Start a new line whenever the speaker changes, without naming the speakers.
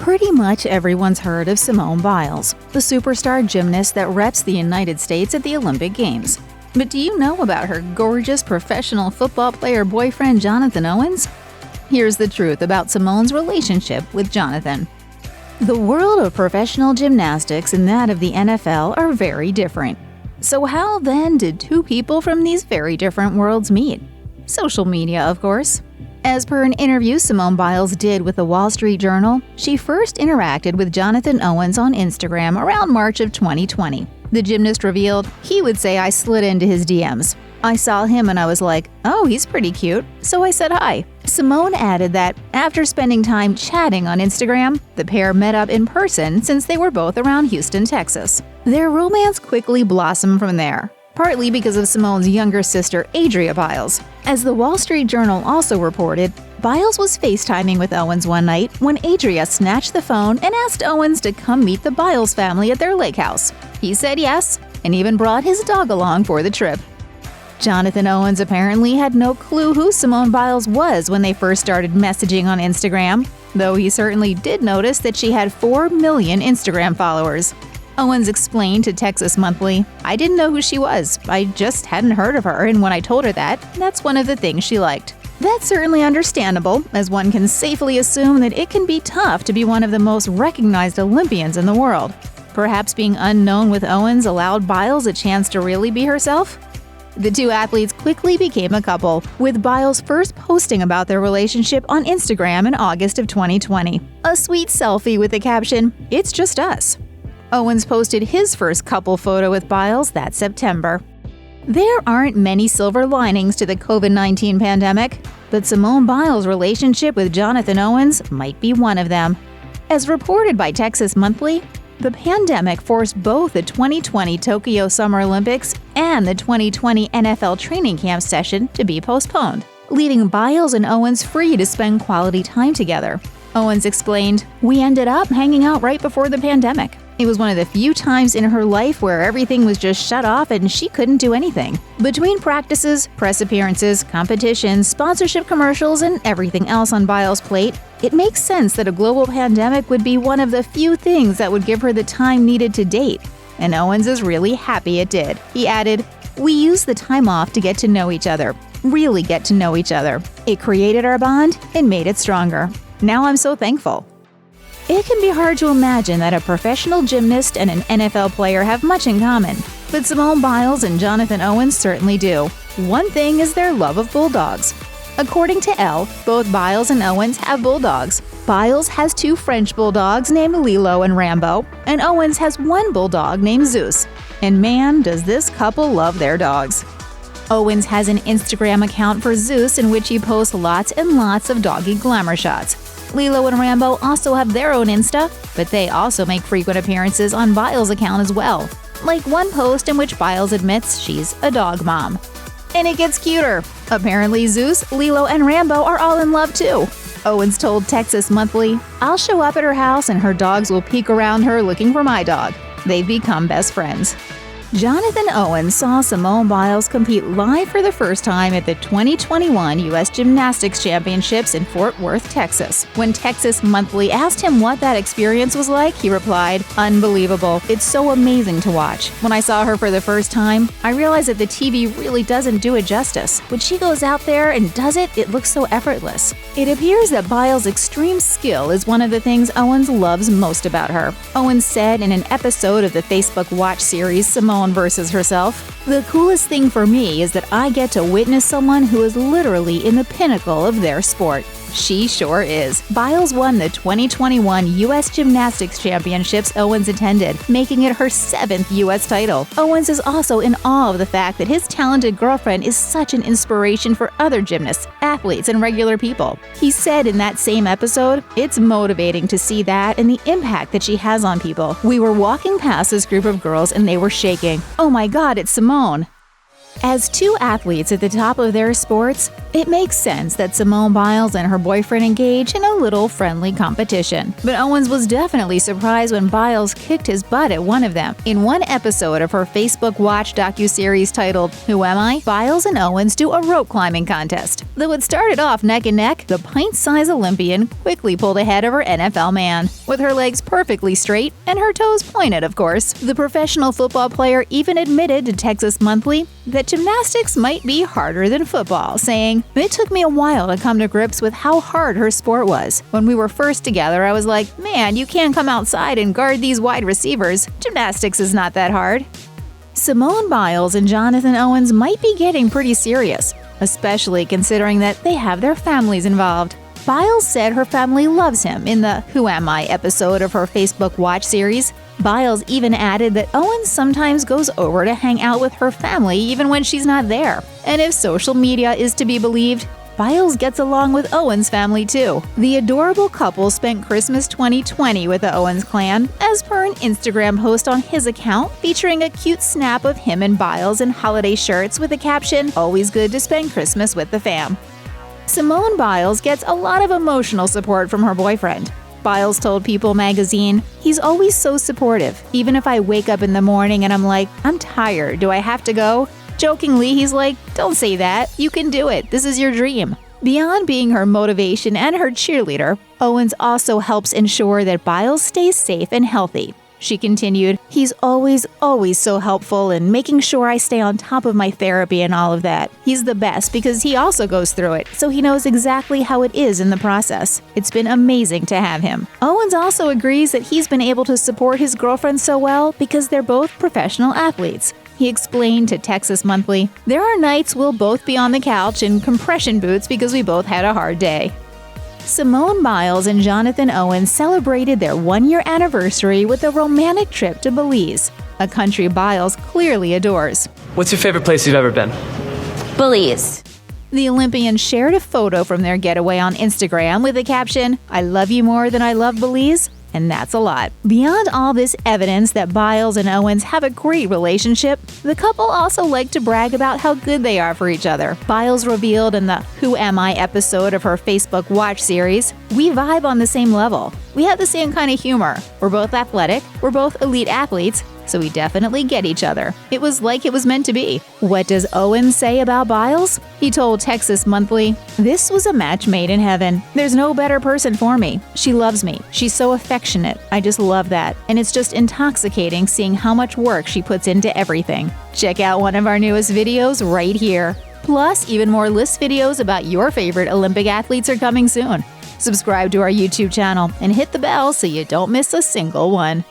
Pretty much everyone's heard of Simone Biles, the superstar gymnast that reps the United States at the Olympic Games. But do you know about her gorgeous professional football player boyfriend Jonathan Owens? Here's the truth about Simone's relationship with Jonathan. The world of professional gymnastics and that of the NFL are very different. So how then did two people from these very different worlds meet? Social media, of course. As per an interview Simone Biles did with the Wall Street Journal, she first interacted with Jonathan Owens on Instagram around March of 2020. The gymnast revealed, "He would say I slid into his DMs. I saw him and I was like, oh, he's pretty cute, so I said hi." Simone added that after spending time chatting on Instagram, the pair met up in person since they were both around Houston, Texas. Their romance quickly blossomed from there, partly because of Simone's younger sister, Adria Biles. As the Wall Street Journal also reported, Biles was FaceTiming with Owens one night when Adria snatched the phone and asked Owens to come meet the Biles family at their lake house. He said yes, and even brought his dog along for the trip. Jonathan Owens apparently had no clue who Simone Biles was when they first started messaging on Instagram, though he certainly did notice that she had 4 million Instagram followers. Owens explained to Texas Monthly, "I didn't know who she was. I just hadn't heard of her, and when I told her that, that's one of the things she liked." That's certainly understandable, as one can safely assume that it can be tough to be one of the most recognized Olympians in the world. Perhaps being unknown with Owens allowed Biles a chance to really be herself? The two athletes quickly became a couple, with Biles first posting about their relationship on Instagram in August of 2020. A sweet selfie with the caption, "It's just us." Owens posted his first couple photo with Biles that September. There aren't many silver linings to the COVID-19 pandemic, but Simone Biles' relationship with Jonathan Owens might be one of them. As reported by Texas Monthly, the pandemic forced both the 2020 Tokyo Summer Olympics and the 2020 NFL training camp session to be postponed, leaving Biles and Owens free to spend quality time together. Owens explained, "We ended up hanging out right before the pandemic. It was one of the few times in her life where everything was just shut off and she couldn't do anything. Between practices, press appearances, competitions, sponsorship commercials, and everything else on Biles' plate, it makes sense that a global pandemic would be one of the few things that would give her the time needed to date. And Owens is really happy it did." He added, "We used the time off to get to know each other, really get to know each other. It created our bond and made it stronger. Now I'm so thankful." It can be hard to imagine that a professional gymnast and an NFL player have much in common, but Simone Biles and Jonathan Owens certainly do. One thing is their love of bulldogs. According to Elle, both Biles and Owens have bulldogs. Biles has 2 French bulldogs named Lilo and Rambo, and Owens has 1 bulldog named Zeus. And man, does this couple love their dogs. Owens has an Instagram account for Zeus in which he posts lots and lots of doggy glamour shots. Lilo and Rambo also have their own Insta, but they also make frequent appearances on Biles' account as well, like one post in which Biles admits she's a dog mom. And it gets cuter. Apparently Zeus, Lilo, and Rambo are all in love too. Owens told Texas Monthly, "I'll show up at her house and her dogs will peek around her looking for my dog." They've become best friends. Jonathan Owens saw Simone Biles compete live for the first time at the 2021 U.S. Gymnastics Championships in Fort Worth, Texas. When Texas Monthly asked him what that experience was like, he replied, "Unbelievable. It's so amazing to watch. When I saw her for the first time, I realized that the TV really doesn't do it justice. When she goes out there and does it, it looks so effortless." It appears that Biles' extreme skill is one of the things Owens loves most about her. Owens said in an episode of the Facebook Watch series Simone versus herself, "The coolest thing for me is that I get to witness someone who is literally in the pinnacle of their sport." She sure is. Biles won the 2021 U.S. Gymnastics Championships Owens attended, making it her 7th U.S. title. Owens is also in awe of the fact that his talented girlfriend is such an inspiration for other gymnasts, athletes, and regular people. He said in that same episode, "It's motivating to see that and the impact that she has on people. We were walking past this group of girls and they were shaking. Oh my God, it's Simone." As two athletes at the top of their sports, It makes sense that Simone Biles and her boyfriend engage in a little friendly competition. But Owens was definitely surprised when Biles kicked his butt at one of them. In one episode of her Facebook Watch docuseries titled Who Am I?, Biles and Owens do a rope climbing contest. Though it started off neck and neck, the pint-sized Olympian quickly pulled ahead of her NFL man. With her legs perfectly straight and her toes pointed, of course, the professional football player even admitted to Texas Monthly that gymnastics might be harder than football, saying, "It took me a while to come to grips with how hard her sport was. When we were first together, I was like, man, you can't come outside and guard these wide receivers. Gymnastics is not that hard." Simone Biles and Jonathan Owens might be getting pretty serious, especially considering that they have their families involved. Biles said her family loves him in the Who Am I episode of her Facebook Watch series. Biles even added that Owens sometimes goes over to hang out with her family even when she's not there. And if social media is to be believed, Biles gets along with Owens' family too. The adorable couple spent Christmas 2020 with the Owens clan, as per an Instagram post on his account featuring a cute snap of him and Biles in holiday shirts with the caption, "Always good to spend Christmas with the fam." Simone Biles gets a lot of emotional support from her boyfriend. Biles told People magazine, "He's always so supportive. Even if I wake up in the morning and I'm like, I'm tired, do I have to go?" Jokingly, he's like, "Don't say that. You can do it. This is your dream." Beyond being her motivation and her cheerleader, Owens also helps ensure that Biles stays safe and healthy. She continued, "He's always so helpful in making sure I stay on top of my therapy and all of that. He's the best because he also goes through it, so he knows exactly how it is in the process. It's been amazing to have him." Owens also agrees that he's been able to support his girlfriend so well because they're both professional athletes. He explained to Texas Monthly, "There are nights we'll both be on the couch in compression boots because we both had a hard day." Simone Biles and Jonathan Owens celebrated their one-year anniversary with a romantic trip to Belize, a country Biles clearly adores.
What's your favorite place you've ever been?
Belize.
The Olympians shared a photo from their getaway on Instagram with the caption, "I love you more than I love Belize." And that's a lot. Beyond all this evidence that Biles and Owens have a great relationship, the couple also like to brag about how good they are for each other. Biles revealed in the Who Am I episode of her Facebook Watch series, "We vibe on the same level. We have the same kind of humor. We're both athletic, we're both elite athletes, so we definitely get each other. It was like it was meant to be." What does Owens say about Biles? He told Texas Monthly, "This was a match made in heaven. There's no better person for me. She loves me. She's so affectionate. I just love that. And it's just intoxicating seeing how much work she puts into everything." Check out one of our newest videos right here. Plus, even more list videos about your favorite Olympic athletes are coming soon. Subscribe to our YouTube channel and hit the bell so you don't miss a single one.